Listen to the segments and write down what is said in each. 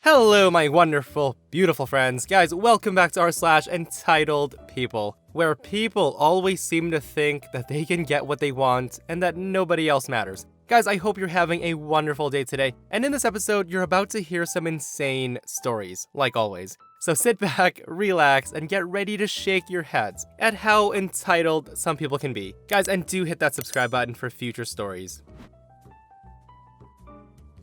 Hello, my wonderful, beautiful friends. Guys, welcome back to r/EntitledPeople, where people always seem to think that they can get what they want and that nobody else matters. Guys, I hope you're having a wonderful day today, and in this episode, you're about to hear some insane stories, like always. So sit back, relax, and get ready to shake your heads at how entitled some people can be. Guys, and do hit that subscribe button for future stories.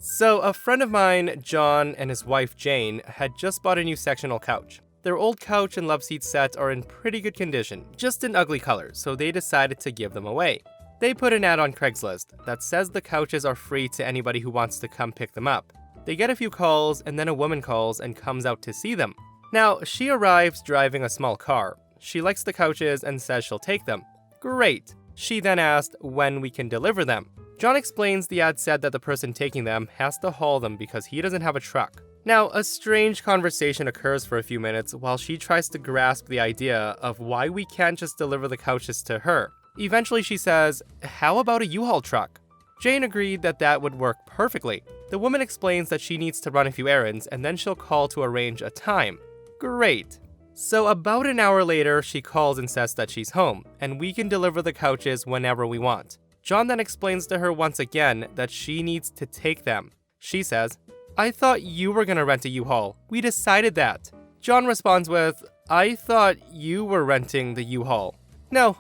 So, a friend of mine, John, and his wife, Jane, had just bought a new sectional couch. Their old couch and love seat set are in pretty good condition, just in ugly colors, so they decided to give them away. They put an ad on Craigslist that says the couches are free to anybody who wants to come pick them up. They get a few calls, and then a woman calls and comes out to see them. Now, she arrives driving a small car. She likes the couches and says she'll take them. Great. She then asked when we can deliver them. John explains the ad said that the person taking them has to haul them because he doesn't have a truck. Now, a strange conversation occurs for a few minutes while she tries to grasp the idea of why we can't just deliver the couches to her. Eventually she says, "How about a U-Haul truck?" Jane agreed that that would work perfectly. The woman explains that she needs to run a few errands and then she'll call to arrange a time. Great. So about an hour later, she calls and says that she's home, and we can deliver the couches whenever we want. John then explains to her once again that she needs to take them. She says, "I thought you were gonna rent a U-Haul. We decided that." John responds with, "I thought you were renting the U-Haul." No,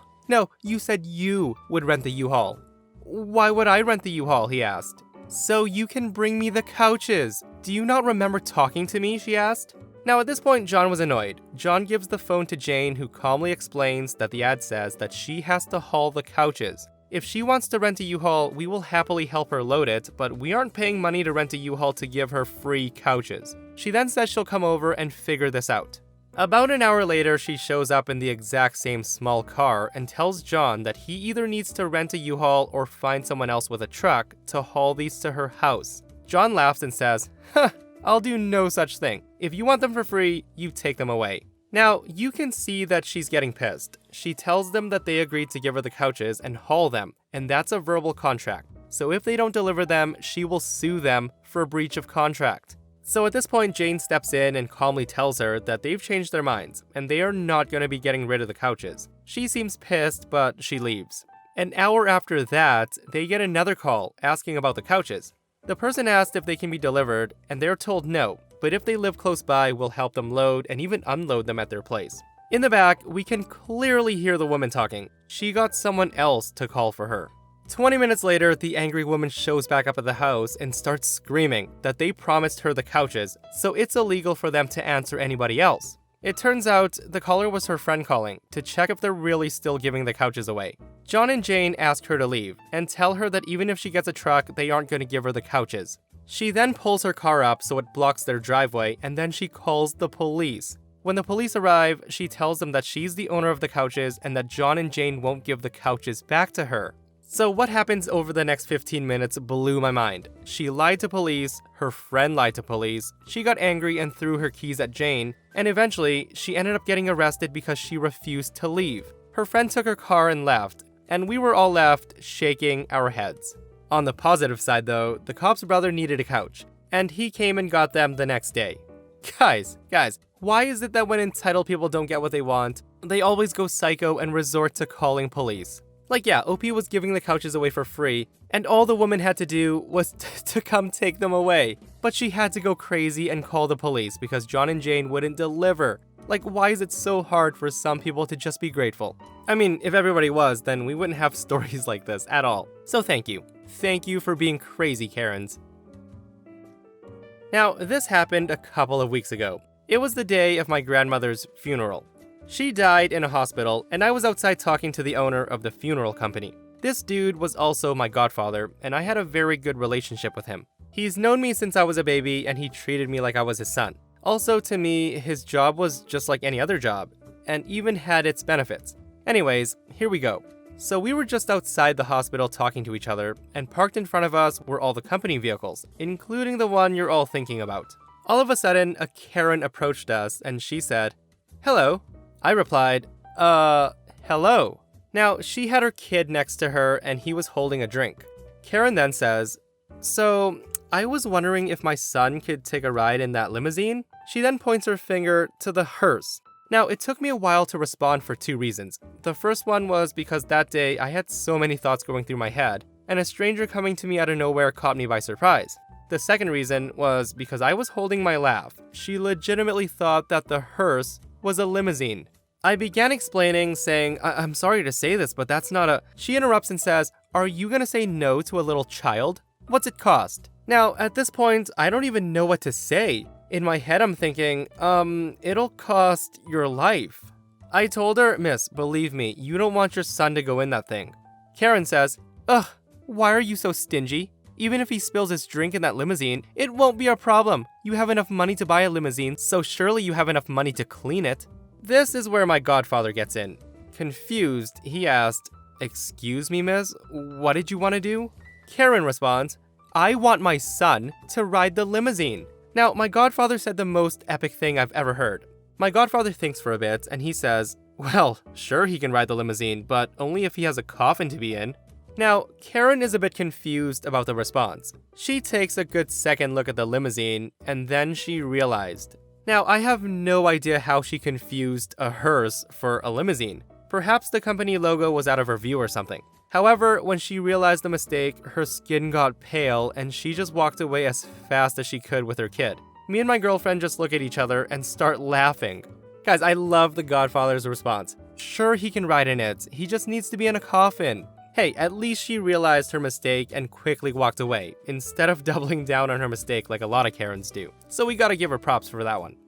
you said you would rent the U-Haul." "Why would I rent the U-Haul?" he asked. "So you can bring me the couches. Do you not remember talking to me?" she asked. Now at this point, John was annoyed. John gives the phone to Jane, who calmly explains that the ad says that she has to haul the couches. If she wants to rent a U-Haul, we will happily help her load it, but we aren't paying money to rent a U-Haul to give her free couches. She then says she'll come over and figure this out. About an hour later, she shows up in the exact same small car and tells John that he either needs to rent a U-Haul or find someone else with a truck to haul these to her house. John laughs and says, I'll do no such thing. If you want them for free, you take them away." Now, you can see that she's getting pissed. She tells them that they agreed to give her the couches and haul them, and that's a verbal contract. So if they don't deliver them, she will sue them for breach of contract. So at this point, Jane steps in and calmly tells her that they've changed their minds, and they are not going to be getting rid of the couches. She seems pissed, but she leaves. An hour after that, they get another call asking about the couches. The person asked if they can be delivered, and they're told no, but if they live close by, we'll help them load and even unload them at their place. In the back, we can clearly hear the woman talking. She got someone else to call for her. 20 minutes later, the angry woman shows back up at the house and starts screaming that they promised her the couches, so it's illegal for them to answer anybody else. It turns out the caller was her friend calling to check if they're really still giving the couches away. John and Jane ask her to leave and tell her that even if she gets a truck, they aren't going to give her the couches. She then pulls her car up so it blocks their driveway, and then she calls the police. When the police arrive, she tells them that she's the owner of the couches and that John and Jane won't give the couches back to her. So what happens over the next 15 minutes blew my mind. She lied to police, her friend lied to police, she got angry and threw her keys at Jane, and eventually, she ended up getting arrested because she refused to leave. Her friend took her car and left, and we were all left shaking our heads. On the positive side though, the cop's brother needed a couch, and he came and got them the next day. Guys, why is it that when entitled people don't get what they want, they always go psycho and resort to calling police? Like yeah, OP was giving the couches away for free, and all the woman had to do was to come take them away. But she had to go crazy and call the police because John and Jane wouldn't deliver. Like, why is it so hard for some people to just be grateful? I mean, if everybody was, then we wouldn't have stories like this at all. So thank you. Thank you for being crazy, Karens. Now, this happened a couple of weeks ago. It was the day of my grandmother's funeral. She died in a hospital, and I was outside talking to the owner of the funeral company. This dude was also my godfather, and I had a very good relationship with him. He's known me since I was a baby, and he treated me like I was his son. Also, to me, his job was just like any other job, and even had its benefits. Anyways, here we go. So we were just outside the hospital talking to each other, and parked in front of us were all the company vehicles, including the one you're all thinking about. All of a sudden, a Karen approached us, and she said, "Hello." I replied, hello. Now, she had her kid next to her, and he was holding a drink. Karen then says, "So, I was wondering if my son could take a ride in that limousine. She then points her finger to the hearse. Now, it took me a while to respond for 2 reasons. The first one was because that day I had so many thoughts going through my head, and a stranger coming to me out of nowhere caught me by surprise. The second reason was because I was holding my laugh. She legitimately thought that the hearse was a limousine. I began explaining, saying, I'm sorry to say this, but that's not a... She interrupts and says, are you gonna say no to a little child? What's it cost? Now, at this point, I don't even know what to say. In my head, I'm thinking, it'll cost your life. I told her, Miss, believe me, you don't want your son to go in that thing. Karen says, ugh, why are you so stingy? Even if he spills his drink in that limousine, it won't be a problem. You have enough money to buy a limousine, so surely you have enough money to clean it. This is where my godfather gets in. Confused, he asked, excuse me, miss, what did you want to do? Karen responds, I want my son to ride the limousine. Now, my godfather said the most epic thing I've ever heard. My godfather thinks for a bit, and he says, well, sure he can ride the limousine, but only if he has a coffin to be in. Now, Karen is a bit confused about the response. She takes a good second look at the limousine, and then she realized. Now, I have no idea how she confused a hearse for a limousine. Perhaps the company logo was out of her view or something. However, when she realized the mistake, her skin got pale and she just walked away as fast as she could with her kid. Me and my girlfriend just look at each other and start laughing. Guys, I love the Godfather's response. Sure, he can ride in it. He just needs to be in a coffin. Hey, at least she realized her mistake and quickly walked away, instead of doubling down on her mistake like a lot of Karens do. So we gotta give her props for that one.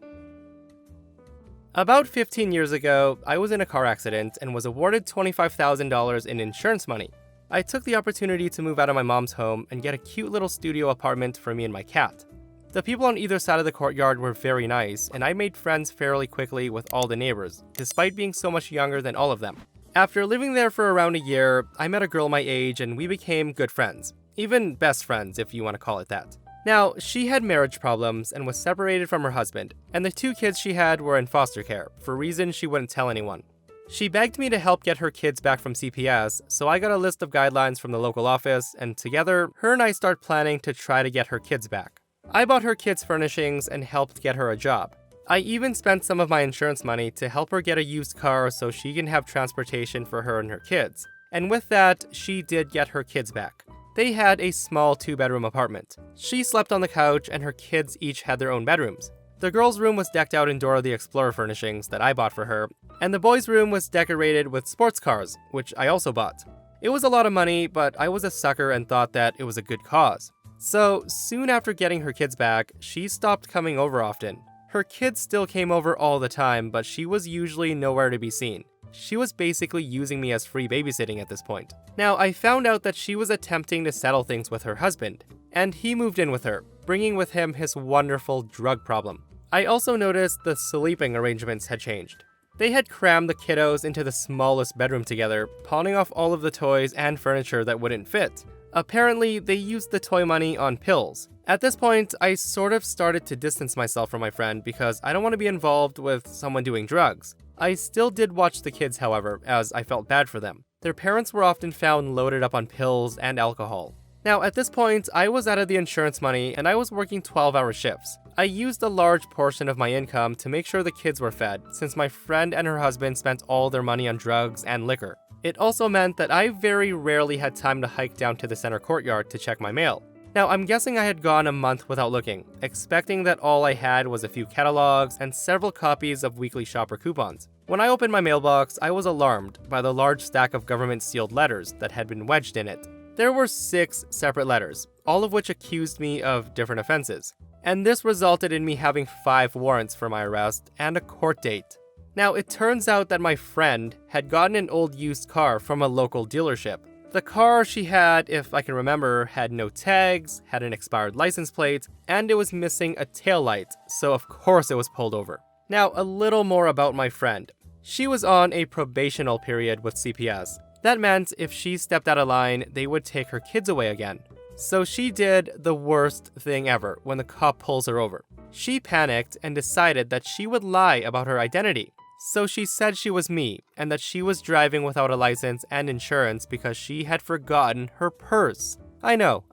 About 15 years ago, I was in a car accident and was awarded $25,000 in insurance money. I took the opportunity to move out of my mom's home and get a cute little studio apartment for me and my cat. The people on either side of the courtyard were very nice, and I made friends fairly quickly with all the neighbors, despite being so much younger than all of them. After living there for around a year, I met a girl my age and we became good friends. Even best friends, if you want to call it that. Now, she had marriage problems and was separated from her husband, and the 2 kids she had were in foster care, for reasons she wouldn't tell anyone. She begged me to help get her kids back from CPS, so I got a list of guidelines from the local office, and together, her and I start planning to try to get her kids back. I bought her kids furnishings and helped get her a job. I even spent some of my insurance money to help her get a used car so she can have transportation for her and her kids. And with that, she did get her kids back. They had a small 2-bedroom apartment. She slept on the couch and her kids each had their own bedrooms. The girl's room was decked out in Dora the Explorer furnishings that I bought for her, and the boy's room was decorated with sports cars, which I also bought. It was a lot of money, but I was a sucker and thought that it was a good cause. So, soon after getting her kids back, she stopped coming over often. Her kids still came over all the time, but she was usually nowhere to be seen. She was basically using me as free babysitting at this point. Now, I found out that she was attempting to settle things with her husband, and he moved in with her, bringing with him his wonderful drug problem. I also noticed the sleeping arrangements had changed. They had crammed the kiddos into the smallest bedroom together, pawning off all of the toys and furniture that wouldn't fit. Apparently, they used the toy money on pills. At this point, I sort of started to distance myself from my friend because I don't want to be involved with someone doing drugs. I still did watch the kids, however, as I felt bad for them. Their parents were often found loaded up on pills and alcohol. Now, at this point, I was out of the insurance money and I was working 12-hour shifts. I used a large portion of my income to make sure the kids were fed, since my friend and her husband spent all their money on drugs and liquor. It also meant that I very rarely had time to hike down to the center courtyard to check my mail. Now, I'm guessing I had gone a month without looking, expecting that all I had was a few catalogs and several copies of weekly shopper coupons. When I opened my mailbox, I was alarmed by the large stack of government-sealed letters that had been wedged in it. There were 6 separate letters, all of which accused me of different offenses. And this resulted in me having 5 warrants for my arrest and a court date. Now, it turns out that my friend had gotten an old used car from a local dealership. The car she had, if I can remember, had no tags, had an expired license plate, and it was missing a taillight, so of course it was pulled over. Now, a little more about my friend. She was on a probational period with CPS. That meant if she stepped out of line, they would take her kids away again. So she did the worst thing ever when the cop pulls her over. She panicked and decided that she would lie about her identity. So she said she was me, and that she was driving without a license and insurance because she had forgotten her purse. I know.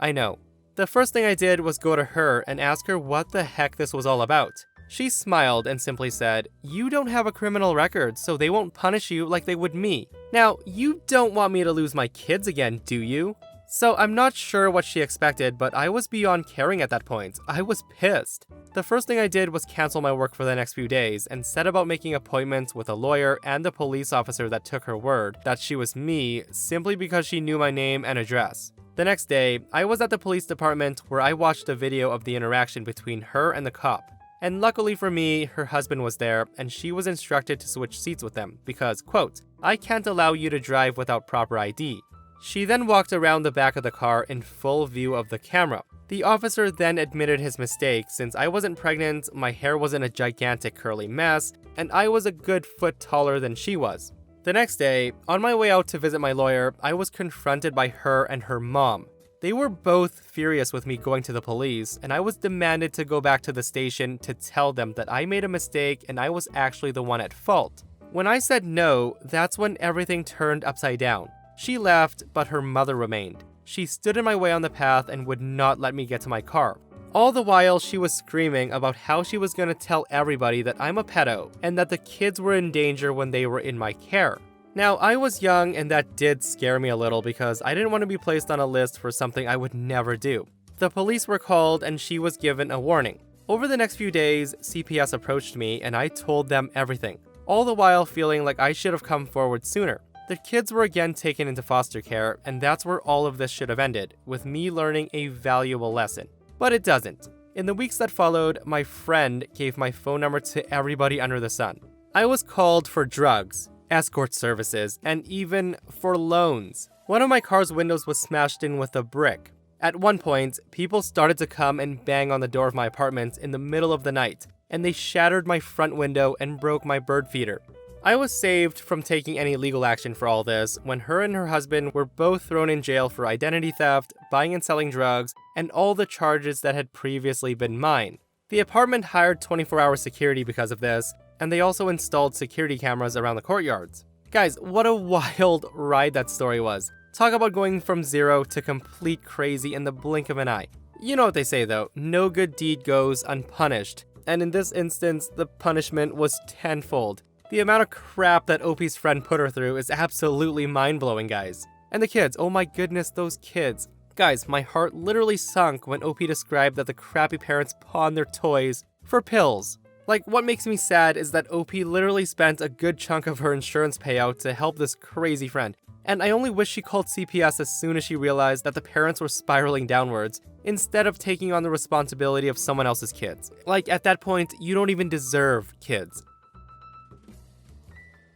The first thing I did was go to her and ask her what the heck this was all about. She smiled and simply said, "You don't have a criminal record, so they won't punish you like they would me. Now, you don't want me to lose my kids again, do you?" So I'm not sure what she expected, but I was beyond caring at that point. I was pissed. The first thing I did was cancel my work for the next few days and set about making appointments with a lawyer and the police officer that took her word that she was me simply because she knew my name and address. The next day, I was at the police department where I watched a video of the interaction between her and the cop. And luckily for me, her husband was there and she was instructed to switch seats with them because, quote, "I can't allow you to drive without proper ID." She then walked around the back of the car in full view of the camera. The officer then admitted his mistake since I wasn't pregnant, my hair wasn't a gigantic curly mess, and I was a good foot taller than she was. The next day, on my way out to visit my lawyer, I was confronted by her and her mom. They were both furious with me going to the police, and I was demanded to go back to the station to tell them that I made a mistake and I was actually the one at fault. When I said no, that's when everything turned upside down. She left, but her mother remained. She stood in my way on the path and would not let me get to my car. All the while, she was screaming about how she was going to tell everybody that I'm a pedo and that the kids were in danger when they were in my care. Now, I was young and that did scare me a little because I didn't want to be placed on a list for something I would never do. The police were called and she was given a warning. Over the next few days, CPS approached me and I told them everything, all the while feeling like I should have come forward sooner. The kids were again taken into foster care, and that's where all of this should have ended, with me learning a valuable lesson. But it doesn't. In the weeks that followed, my friend gave my phone number to everybody under the sun. I was called for drugs, escort services, and even for loans. One of my car's windows was smashed in with a brick. At one point, people started to come and bang on the door of my apartment in the middle of the night, and they shattered my front window and broke my bird feeder. I was saved from taking any legal action for all this when her and her husband were both thrown in jail for identity theft, buying and selling drugs, and all the charges that had previously been mine. The apartment hired 24-hour security because of this, and they also installed security cameras around the courtyards. Guys, what a wild ride that story was. Talk about going from zero to complete crazy in the blink of an eye. You know what they say though, no good deed goes unpunished. And in this instance, the punishment was tenfold. The amount of crap that OP's friend put her through is absolutely mind-blowing, guys. And the kids, oh my goodness, those kids. Guys, my heart literally sunk when OP described that the crappy parents pawned their toys for pills. Like, what makes me sad is that OP literally spent a good chunk of her insurance payout to help this crazy friend. And I only wish she called CPS as soon as she realized that the parents were spiraling downwards, instead of taking on the responsibility of someone else's kids. Like, at that point, you don't even deserve kids.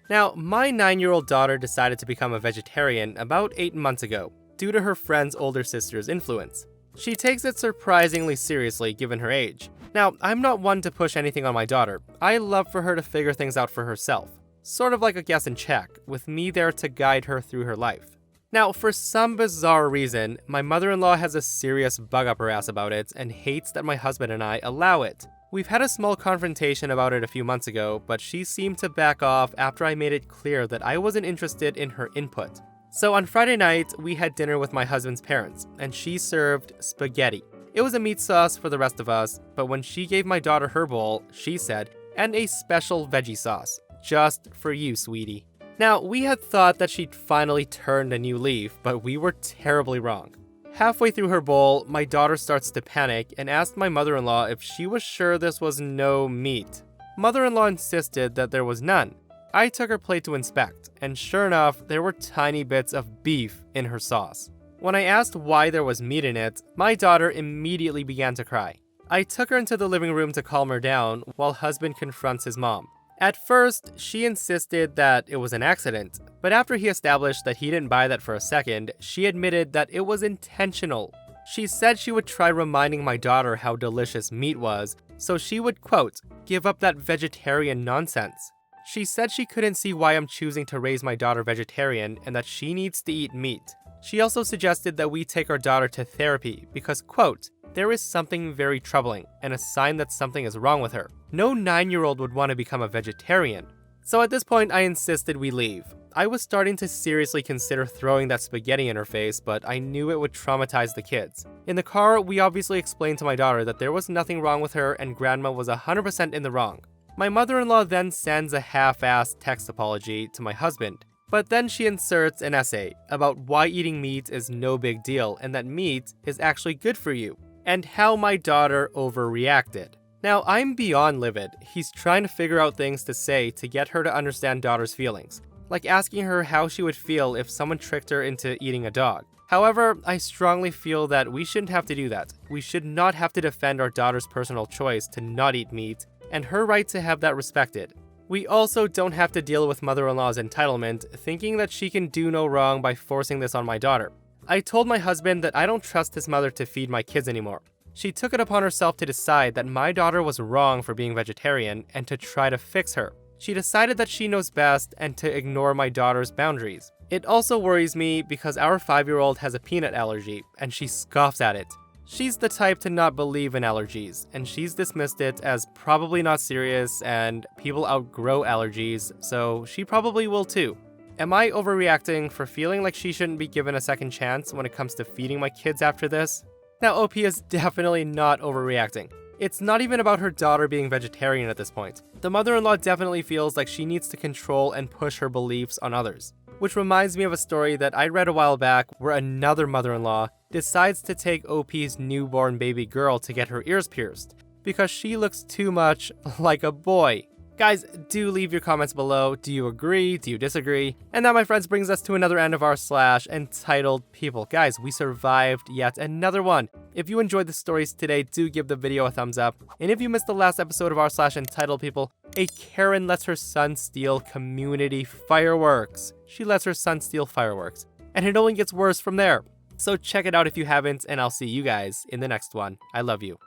Now, my 9-year-old daughter decided to become a vegetarian about 8 months ago, due to her friend's older sister's influence. She takes it surprisingly seriously given her age. Now, I'm not one to push anything on my daughter. I love for her to figure things out for herself. Sort of like a guess and check, with me there to guide her through her life. Now, for some bizarre reason, my mother-in-law has a serious bug up her ass about it and hates that my husband and I allow it. We've had a small confrontation about it a few months ago, but she seemed to back off after I made it clear that I wasn't interested in her input. So on Friday night, we had dinner with my husband's parents, and she served spaghetti. It was a meat sauce for the rest of us, but when she gave my daughter her bowl, she said, "And a special veggie sauce, just for you, sweetie." Now, we had thought that she'd finally turned a new leaf, but we were terribly wrong. Halfway through her bowl, my daughter starts to panic and asked my mother-in-law if she was sure this was no meat. Mother-in-law insisted that there was none. I took her plate to inspect, and sure enough, there were tiny bits of beef in her sauce. When I asked why there was meat in it, my daughter immediately began to cry. I took her into the living room to calm her down while husband confronts his mom. At first, she insisted that it was an accident, but after he established that he didn't buy that for a second, she admitted that it was intentional. She said she would try reminding my daughter how delicious meat was, so she would, quote, "give up that vegetarian nonsense." She said she couldn't see why I'm choosing to raise my daughter vegetarian and that she needs to eat meat. She also suggested that we take our daughter to therapy because, quote, "there is something very troubling and a sign that something is wrong with her. No 9-year-old would want to become a vegetarian." So at this point, I insisted we leave. I was starting to seriously consider throwing that spaghetti in her face, but I knew it would traumatize the kids. In the car, we obviously explained to my daughter that there was nothing wrong with her and grandma was 100% in the wrong. My mother-in-law then sends a half-assed text apology to my husband. But then she inserts an essay about why eating meat is no big deal and that meat is actually good for you, and how my daughter overreacted. Now, I'm beyond livid. He's trying to figure out things to say to get her to understand daughter's feelings, like asking her how she would feel if someone tricked her into eating a dog. However, I strongly feel that we shouldn't have to do that. We should not have to defend our daughter's personal choice to not eat meat, and her right to have that respected. We also don't have to deal with mother-in-law's entitlement, thinking that she can do no wrong by forcing this on my daughter. I told my husband that I don't trust his mother to feed my kids anymore. She took it upon herself to decide that my daughter was wrong for being vegetarian and to try to fix her. She decided that she knows best and to ignore my daughter's boundaries. It also worries me because our 5-year-old has a peanut allergy, and she scoffs at it. She's the type to not believe in allergies, and she's dismissed it as probably not serious and people outgrow allergies, so she probably will too. Am I overreacting for feeling like she shouldn't be given a second chance when it comes to feeding my kids after this? Now, OP is definitely not overreacting. It's not even about her daughter being vegetarian at this point. The mother-in-law definitely feels like she needs to control and push her beliefs on others. Which reminds me of a story that I read a while back where another mother-in-law decides to take OP's newborn baby girl to get her ears pierced because she looks too much like a boy. Guys, do leave your comments below. Do you agree? Do you disagree? And that, my friends, brings us to another end of our / entitled people. Guys, we survived yet another one. If you enjoyed the stories today, do give the video a thumbs up. And if you missed the last episode of our / entitled people, a Karen lets her son steal community fireworks. She lets her son steal fireworks. And it only gets worse from there. So check it out if you haven't, and I'll see you guys in the next one. I love you.